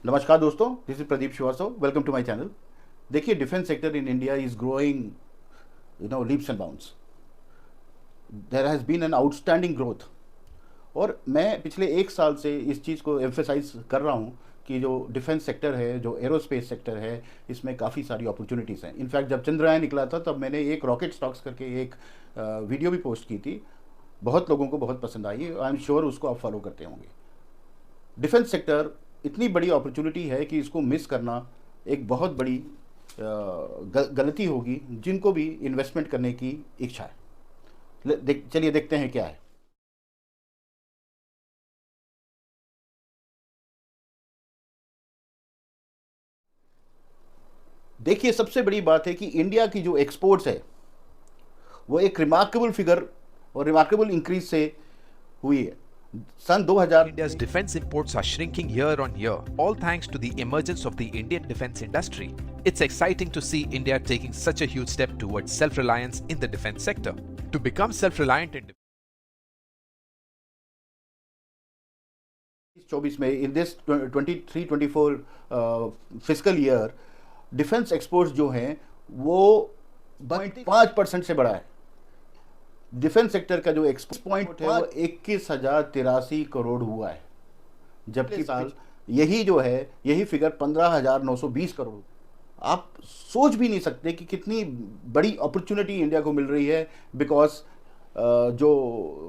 नमस्कार दोस्तों, this is Pradeep Shrivastava. Welcome to my channel. देखिए, defence sector in India is growing leaps and bounds. There has been an outstanding growth. और मैं पिछले एक साल से इस चीज़ को एम्फेसाइज कर रहा हूँ कि जो डिफेंस सेक्टर है, जो एरोस्पेस सेक्टर है, इसमें काफ़ी सारी अपॉर्चुनिटीज़ हैं। इनफैक्ट जब चंद्रयान निकला था तब मैंने एक रॉकेट स्टॉक्स करके एक वीडियो भी पोस्ट की थी। बहुत लोगों को बहुत पसंद आई। आई एम श्योर उसको आप फॉलो करते होंगे। डिफेंस सेक्टर इतनी बड़ी अपॉर्चुनिटी है कि इसको मिस करना एक बहुत बड़ी गलती होगी जिनको भी इन्वेस्टमेंट करने की इच्छा है। चलिए देखते हैं क्या है। देखिए, सबसे बड़ी बात है कि इंडिया की जो एक्सपोर्ट्स है वो एक रिमार्केबल फिगर और रिमार्केबल इंक्रीज से हुई है। सन 2000 India's defense imports are shrinking year on year, all thanks to the emergence of the Indian defense industry. It's exciting to see India taking such a huge step towards self-reliance in the defense sector. To become self-reliant in 24 में in this 23-24 physical year defence exports जो हैं वो 5% से बढ़ा है। Defence sector का जो export point है वो 21,083 करोड़ हुआ है, जबकि साल यही फिगर 15,920 करोड़। आप सोच भी नहीं सकते कि कितनी बड़ी अपॉर्चुनिटी इंडिया को मिल रही है। बिकॉज जो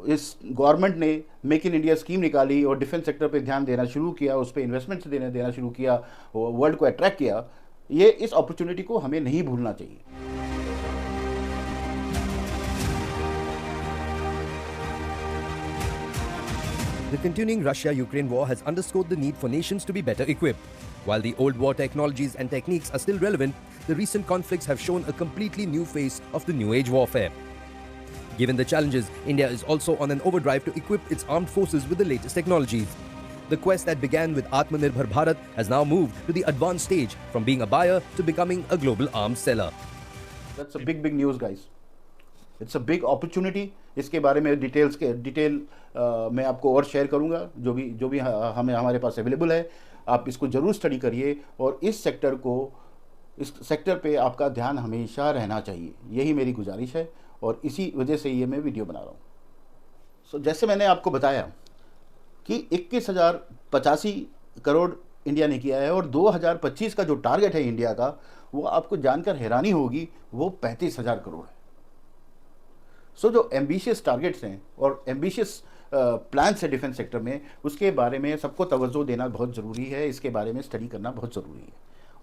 इस गवर्नमेंट ने मेक इन इंडिया स्कीम निकाली और डिफेंस सेक्टर पे ध्यान देना शुरू किया, उस पर इन्वेस्टमेंट देना शुरू किया, वर्ल्ड को अट्रैक्ट किया। ये इस अपॉर्चुनिटी को हमें नहीं भूलना चाहिए। The continuing Russia-Ukraine war has underscored the need for nations to be better equipped. While the old war technologies and techniques are still relevant, the recent conflicts have shown a completely new face of the new age warfare. Given the challenges, India is also on an overdrive to equip its armed forces with the latest technologies. The quest that began with Atmanirbhar Bharat has now moved to the advanced stage, from being a buyer to becoming a global arms seller. That's a big news, guys. It's a big opportunity. इसके बारे में detail मैं आपको और share करूंगा, जो भी हमें हमारे पास अवेलेबल है। आप इसको ज़रूर स्टडी करिए और इस सेक्टर पे आपका ध्यान हमेशा रहना चाहिए। यही मेरी गुजारिश है और इसी वजह से ये मैं वीडियो बना रहा हूँ। सो जैसे मैंने आपको बताया कि 21,085 करोड़ इंडिया ने किया है और 2025 का जो टारगेट है इंडिया का, वो आपको जानकर हैरानी होगी, वो 35,000 करोड़ है। सो जो एम्बिशियस टारगेट्स हैं और एम्बिशियस प्लान्स है डिफेंस सेक्टर में, उसके बारे में सबको तवज्जो देना बहुत ज़रूरी है। इसके बारे में स्टडी करना बहुत ज़रूरी है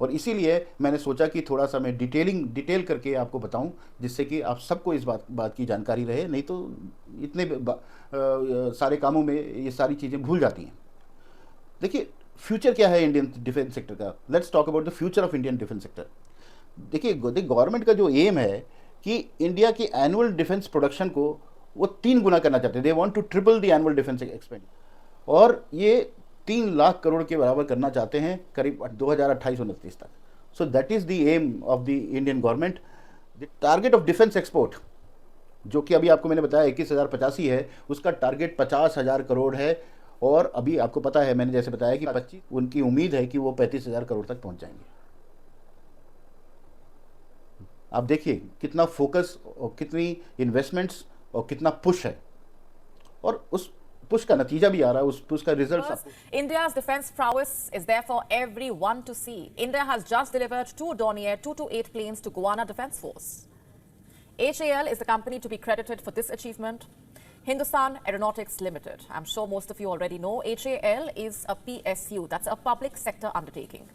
और इसीलिए मैंने सोचा कि थोड़ा सा मैं डिटेल करके आपको बताऊं, जिससे कि आप सबको इस बात की जानकारी रहे। नहीं तो इतने सारे कामों में ये सारी चीज़ें भूल जाती हैं। देखिए, फ्यूचर क्या है इंडियन डिफेंस सेक्टर का। Let's talk about the future of Indian defence sector. देखिए, गवर्नमेंट का जो एम है कि इंडिया की एनुअल डिफेंस प्रोडक्शन को वो 3 गुना करना चाहते हैं। They want to triple the annual defence expenditure और ये 3 लाख करोड़ के बराबर करना चाहते हैं करीब 2028-29 तक। So that is the aim of the Indian government. The target of defence export, जो कि अभी आपको मैंने बताया 21,085 है, उसका टारगेट 50,000 करोड़ है। और अभी आपको पता है, मैंने जैसे बताया कि 25, उनकी उम्मीद है कि वो 35,000 करोड़ तक पहुंच जाएंगे। आप देखिए कितना फोकस और कितनी इन्वेस्टमेंट्स और कितना पुश है, और उस पुश का नतीजा भी आ रहा है, उस पुश का result. India's defense prowess is there for everyone to see. India has just delivered 2 Dornier 228 planes to Guyana Defense Force. HAL is the company to be credited for this achievement. Hindustan Aeronautics Limited. I'm sure most of you already know HAL is a PSU, that's a public sector undertaking.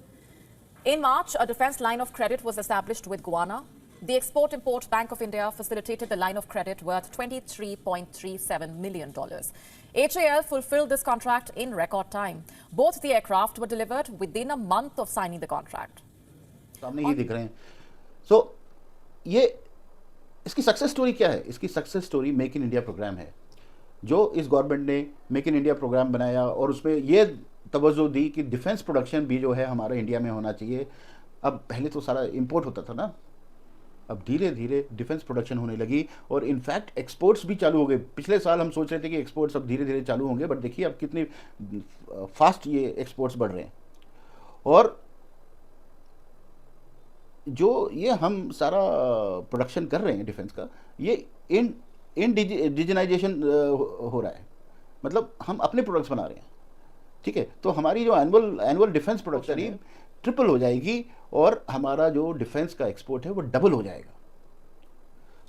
In March, a defense line of credit was established with Guyana. The Export-Import Bank of India facilitated the line of credit worth $23.37 million. HAL fulfilled this contract in record time. Both the aircraft were delivered within a month of signing the contract. सामने ही दिख रहे हैं। सो ये इसकी success story क्या है? इसकी success story make in India programme है, जो इस गवर्नमेंट ने मेक इन इंडिया प्रोग्राम बनाया और उसमें ये तवज्जो दी कि डिफेंस प्रोडक्शन भी जो है हमारे इंडिया में होना चाहिए। अब पहले तो सारा इंपोर्ट होता था ना, अब धीरे धीरे डिफेंस प्रोडक्शन होने लगी और इनफैक्ट एक्सपोर्ट्स भी चालू हो गए। पिछले साल हम सोच रहे थे कि एक्सपोर्ट्स अब धीरे धीरे चालू होंगे, बट देखिए अब कितनी फास्ट ये एक्सपोर्ट्स बढ़ रहे हैं। और जो ये हम सारा प्रोडक्शन कर रहे हैं डिफेंस का, ये इंडिजिनाइजेशन हो रहा है, मतलब हम अपने प्रोडक्ट्स बना रहे हैं, ठीक है। तो हमारी जो एनुअल डिफेंस प्रोडक्शन है ट्रिपल हो जाएगी और हमारा जो डिफेंस का एक्सपोर्ट है वो डबल हो जाएगा।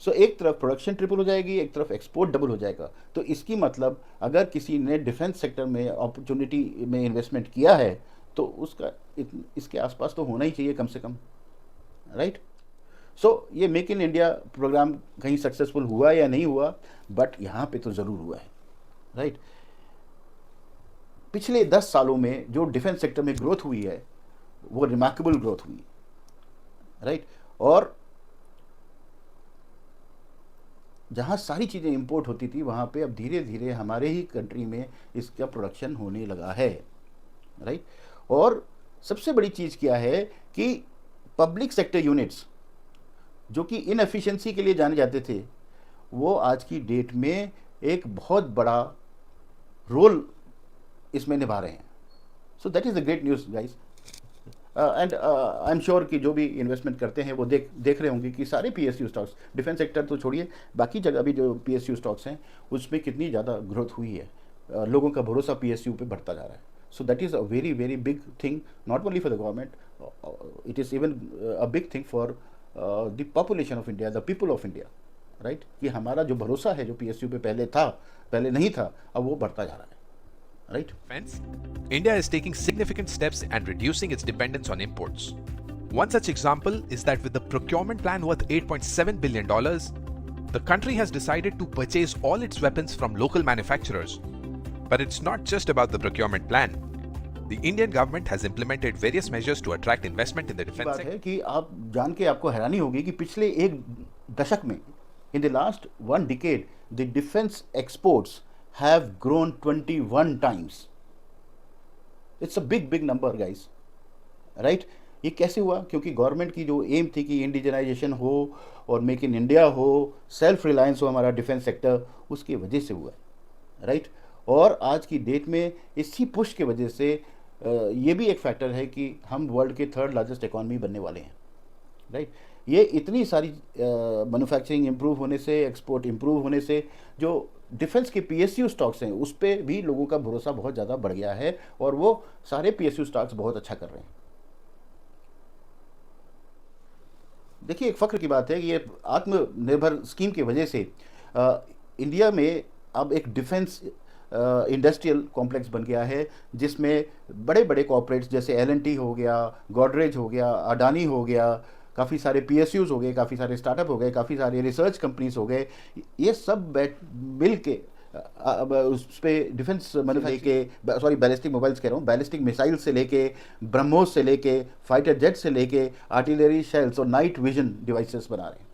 सो एक तरफ प्रोडक्शन ट्रिपल हो जाएगी, एक तरफ एक्सपोर्ट डबल हो जाएगा। तो इसकी मतलब अगर किसी ने डिफेंस सेक्टर में अपॉर्चुनिटी में इन्वेस्टमेंट किया है तो उसका इसके आसपास तो होना ही चाहिए कम से कम, राइट। सो ये मेक इन इंडिया प्रोग्राम कहीं सक्सेसफुल हुआ या नहीं हुआ, बट यहाँ पे तो ज़रूर हुआ है, राइट। पिछले 10 सालों में जो डिफेंस सेक्टर में ग्रोथ हुई है वो रिमार्केबल ग्रोथ हुई, राइट। और जहाँ सारी चीज़ें इंपोर्ट होती थी वहाँ पे अब धीरे धीरे हमारे ही कंट्री में इसका प्रोडक्शन होने लगा है, राइट। और सबसे बड़ी चीज़ क्या है कि पब्लिक सेक्टर यूनिट्स जो कि इनएफिशिएंसी के लिए जाने जाते थे, वो आज की डेट में एक बहुत बड़ा रोल इसमें निभा रहे हैं। सो that is the great news guys. And I am sure कि जो भी इन्वेस्टमेंट करते हैं वो देख रहे होंगे कि सारे पीएसयू स्टॉक्स, डिफेंस सेक्टर तो छोड़िए, बाकी जगह भी जो पीएसयू स्टॉक्स हैं उसमें कितनी ज़्यादा ग्रोथ हुई है। लोगों का भरोसा पीएसयू पे बढ़ता जा रहा है। सो that is a very very big thing, not only for the government, it is even a big thing for the population of India, the people of India, right. कि हमारा जो भरोसा है जो पीएसयू पे पहले नहीं था, अब वो बढ़ता जा रहा है, right? Defense, India is taking significant steps and reducing its dependence on imports. One such example is that with the procurement plan worth $8.7 billion, the country has decided to purchase all its weapons from local manufacturers. But it's not just about the procurement plan. The Indian government has implemented various measures to attract investment in the defense बात sector. है कि आप जान के आपको हैरानी होगी कि पिछले एक दशक में, in the last 1 decade, the defense exports have grown 21 times. It's a big number guys, right? ये कैसे हुआ? क्योंकि गवर्नमेंट की जो एम थी कि इंडिजनाइजेशन हो और मेक इन इंडिया हो, सेल्फ रिलायंस हो हमारा डिफेंस सेक्टर, उसकी वजह से हुआ है, राइट। और आज की डेट में इसी पुश के वजह से ये भी एक फैक्टर है कि हम वर्ल्ड के 3rd लार्जेस्ट इकॉनमी बनने वाले हैं, राइट। ये इतनी सारी मैन्युफैक्चरिंग इम्प्रूव होने से, एक्सपोर्ट इम्प्रूव होने से, जो डिफेंस के पीएसयू स्टॉक्स हैं उस पर भी लोगों का भरोसा बहुत ज़्यादा बढ़ गया है और वो सारे पीएसयू स्टॉक्स बहुत अच्छा कर रहे हैं। देखिए एक फ़ख्र की बात है कि ये आत्मनिर्भर स्कीम की वजह से इंडिया में अब एक डिफेंस इंडस्ट्रियल कॉम्प्लेक्स बन गया है, जिसमें बड़े बड़े कॉर्पोरेट्स जैसे एल&टी हो गया, गोदरेज हो गया, अडानी हो गया, काफ़ी सारे पीएसयूज़ हो गए, काफ़ी सारे स्टार्टअप हो गए, काफ़ी सारे रिसर्च कंपनीज हो गए, ये सब मिल के उस पर डिफेंस बैलिस्टिक मोबाइल्स कह रहा हूँ, बैलिस्टिक मिसाइल से लेके, ब्रह्मोस से लेके, फाइटर जेट से लेके, आर्टिलरी शेल्स और नाइट विजन डिवाइसेस बना रहे हैं।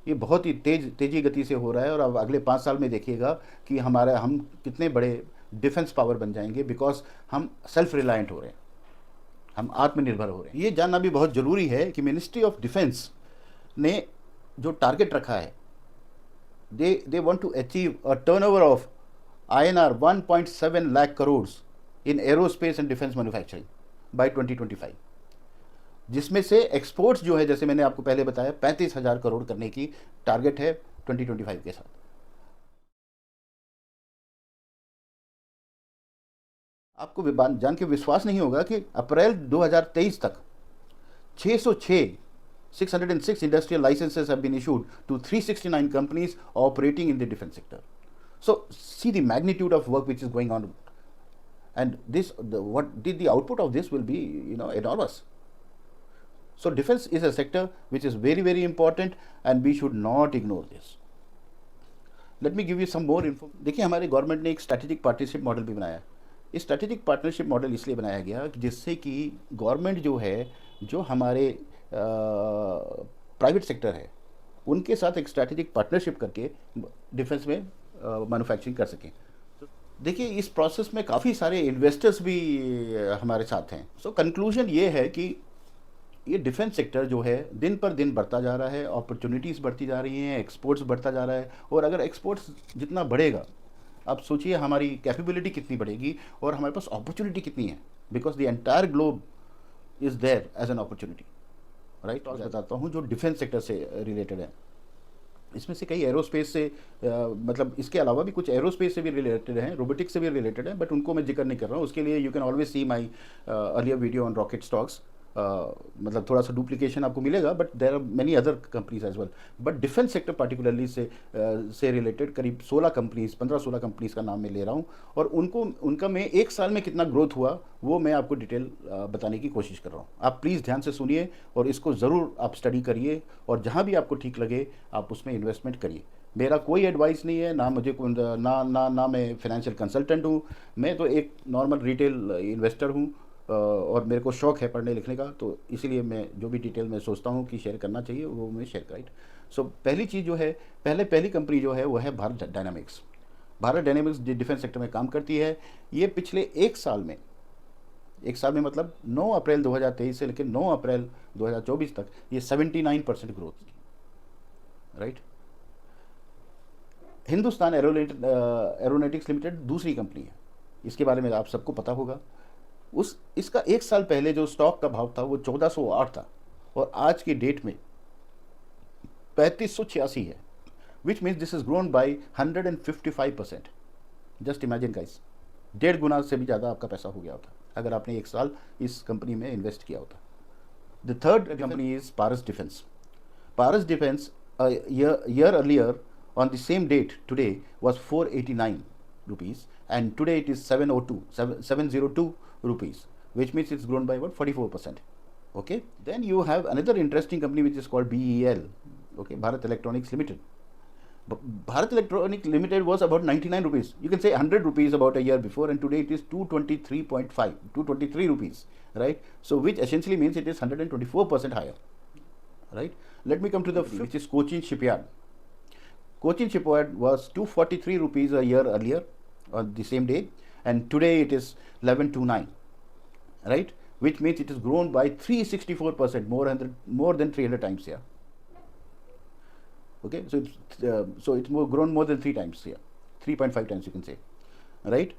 ये बहुत ही तेजी गति से हो रहा है और अब अगले 5 साल में देखिएगा कि हम कितने बड़े डिफेंस पावर बन जाएंगे, बिकॉज हम सेल्फ रिलायंट हो रहे हैं, हम आत्मनिर्भर हो रहे हैं। ये जानना भी बहुत ज़रूरी है कि मिनिस्ट्री ऑफ डिफेंस ने जो टारगेट रखा है, they want to achieve a turnover of INR 1.7 lakh crores in aerospace and defense manufacturing by 2025, जिसमें से एक्सपोर्ट्स जो है, जैसे मैंने आपको पहले बताया, 35,000 करोड़ करने की टारगेट है 2025 के साथ। आपको जान के विश्वास नहीं होगा कि अप्रैल 2023 तक 606 industrial licenses have been issued to 369 companies operating in the defense sector. So see the magnitude of work which is going on, and the output of this will be, enormous. So defense is a sector which is very very important and we should not ignore this. Let me give you some more info. देखिए हमारे government ने एक strategic partnership model भी बनाया। इस strategic partnership model इसलिए बनाया गया कि जिससे कि गवर्नमेंट जो है, जो हमारे प्राइवेट सेक्टर है, उनके साथ एक स्ट्रैटेजिक पार्टनरशिप करके डिफेंस में मैन्युफैक्चरिंग कर सकें। देखिए इस प्रोसेस में काफ़ी सारे इन्वेस्टर्स भी हमारे साथ हैं। सो कंक्लूजन ये है कि ये डिफेंस सेक्टर जो है दिन पर दिन बढ़ता जा रहा है, अपॉर्चुनिटीज़ बढ़ती जा रही हैं, एक्सपोर्ट्स बढ़ता जा रहा है, और अगर एक्सपोर्ट्स जितना बढ़ेगा, आप सोचिए हमारी कैपेबिलिटी कितनी बढ़ेगी और हमारे पास अपॉर्चुनिटी कितनी है। because the entire globe is there as an opportunity, right? और बताता हूँ जो डिफेंस सेक्टर से रिलेटेड है, इसमें से कई एरोस्पेस से मतलब इसके अलावा भी कुछ एरोस्पेस से भी रिलेटेड हैं, रोबोटिक्स से भी रिलेटेड हैं, बट उनको मैं जिक्र नहीं कर रहा हूँ। उसके लिए you can always see my earlier video on rocket stocks. मतलब थोड़ा सा डुप्लीकेशन आपको मिलेगा, but there are many other companies as well. But defence sector particularly से रिलेटेड करीब 16 कंपनीज, 15-16 कंपनीज का नाम मैं ले रहा हूँ, और उनका मैं एक साल में कितना ग्रोथ हुआ वो मैं आपको डिटेल बताने की कोशिश कर रहा हूँ। आप प्लीज़ ध्यान से सुनिए और इसको ज़रूर आप स्टडी करिए, और जहाँ भी आपको ठीक लगे आप उसमें इन्वेस्टमेंट करिए। मेरा कोई एडवाइस नहीं है, ना मुझे ना मैं फाइनेंशियल कंसल्टेंट हूँ, मैं तो एक नॉर्मल रिटेल इन्वेस्टर हूँ, और मेरे को शौक़ है पढ़ने लिखने का, तो इसीलिए मैं जो भी डिटेल मैं सोचता हूँ कि शेयर करना चाहिए वो मैं शेयर राइट। सो पहली चीज़ जो है, पहली कंपनी जो है वो है Bharat dynamics. Bharat dynamics defence sector में काम करती है। ये पिछले एक साल में मतलब 9 अप्रैल 2023 से लेकर 9 अप्रैल 2024 तक ये 79% ग्रोथ की, राइट। हिंदुस्तान एरोनॉटिक्स लिमिटेड दूसरी कंपनी है, इसके बारे में आप सबको पता होगा। इसका एक साल पहले जो स्टॉक का भाव था वो 1408 था, और आज की डेट में 3586 है, which means this is grown by 155%। Just imagine guys, 1.5 गुना से भी ज़्यादा आपका पैसा हो गया होता अगर आपने एक साल इस कंपनी में इन्वेस्ट किया होता। The third company is Paras defence. Paras defence year earlier on the same date today was 489 rupees, and today it is 702 rupees, which means it's grown by about 44%. Okay, then you have another interesting company which is called BEL, okay, Bharat Electronics Limited. Bharat Electronics Limited was about 99 rupees, you can say 100 rupees about a year before, and today it is 223 rupees, right? So which essentially means it is 124% higher, right? Let me come to the fifth, which is Cochin Shipyard. Cochin Shipyard was 243 rupees a year earlier on the same day, and today it is 1129, right? Which means it has grown by 364%, more than 300 times here. Okay, so it's grown more than 3 times here, 3.5 times you can say, right?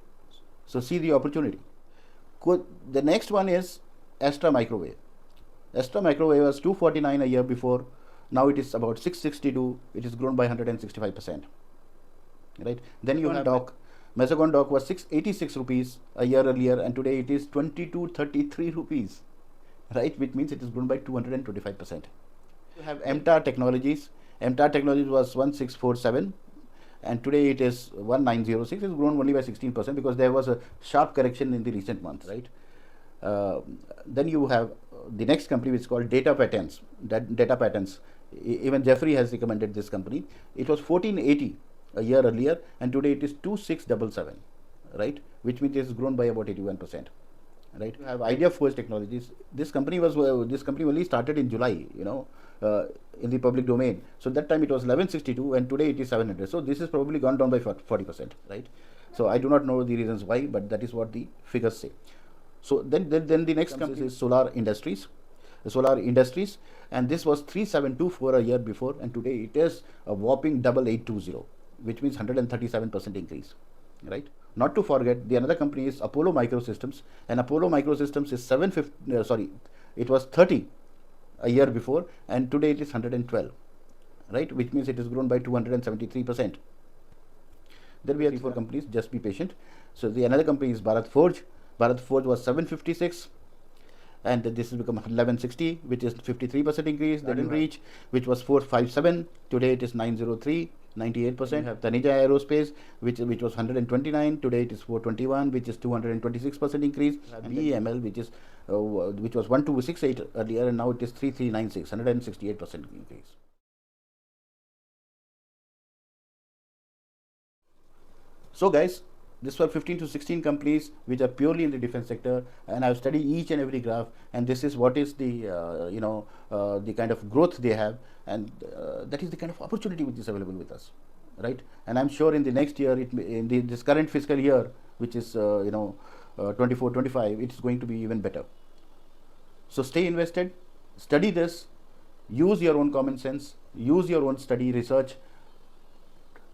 So see the opportunity. The next one is Astra Microwave. Astra Microwave was 249 a year before. Now it is about 662. It is grown by 165%. Right. Then you have Dock. Mazagon Dock was 686 rupees a year earlier, and today it is 2233 rupees. Right, which means it has grown by 225%. You have MTAR Technologies. MTAR Technologies was 1647, and today it is 1906. It's grown only by 16% because there was a sharp correction in the recent months. Right. Then you have the next company which is called Data Patterns. Data Patterns. Even Jeffrey has recommended this company. It was 1480 a year earlier, and today it is 2677, right? Which means it has grown by about 81%. Right? You have Idea Forge Technologies. This company only started in July, in the public domain. So that time it was 1162, and today it is 700. So this has probably gone down by 40%, right? So I do not know the reasons why, but that is what the figures say. So then the next company is Solar Industries. And this was 3724 a year before, and today it is a whopping 8820, which means 137% increase, right? Not to forget, the another company is Apollo Microsystems, and Apollo Microsystems is it was 30 a year before, and today it is 112, right? Which means it has grown by 273%. Then we have 4 companies, just be patient. So the another company is Bharat Forge. Bharat Forge was 756, and this has become 1160, which is 53% increase. Then Reach, which was 457, today it is 903, 98%. You have Tanija Aerospace, which was 129, today it is 421, which is 226% increase. BEML, which was 1268 earlier, and now it is 3396, 168% increase. So guys, these were 15 to 16 companies which are purely in the defense sector, and I've studied each and every graph, and this is what is the the kind of growth they have, and that is the kind of opportunity which is available with us, right? And I'm sure in the next year, this current fiscal year, which is 24-25, it's going to be even better. So stay invested, study this, use your own common sense, use your own study, research,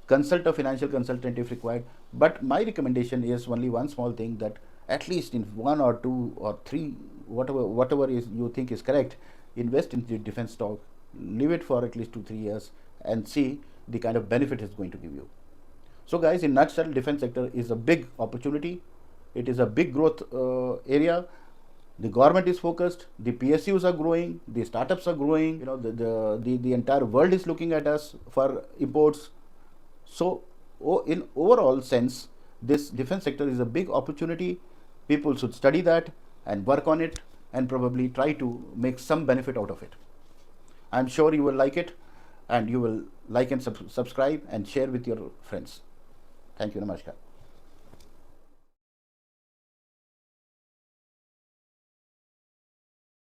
consult a financial consultant if required. But my recommendation is only one small thing, that at least in 1 or 2 or 3, whatever is you think is correct, invest in the defense stock, leave it for at least 2-3 years, and see the kind of benefit it's going to give you. So guys, in nutshell, defense sector is a big opportunity. It is a big growth area. The government is focused, the PSUs are growing, the startups are growing, you know, the entire world is looking at us for imports. So in overall sense, this defense sector is a big opportunity. People should study that and work on it and probably try to make some benefit out of it. I'm sure you will like it, and you will like and subscribe and share with your friends. Thank you. Namaskar.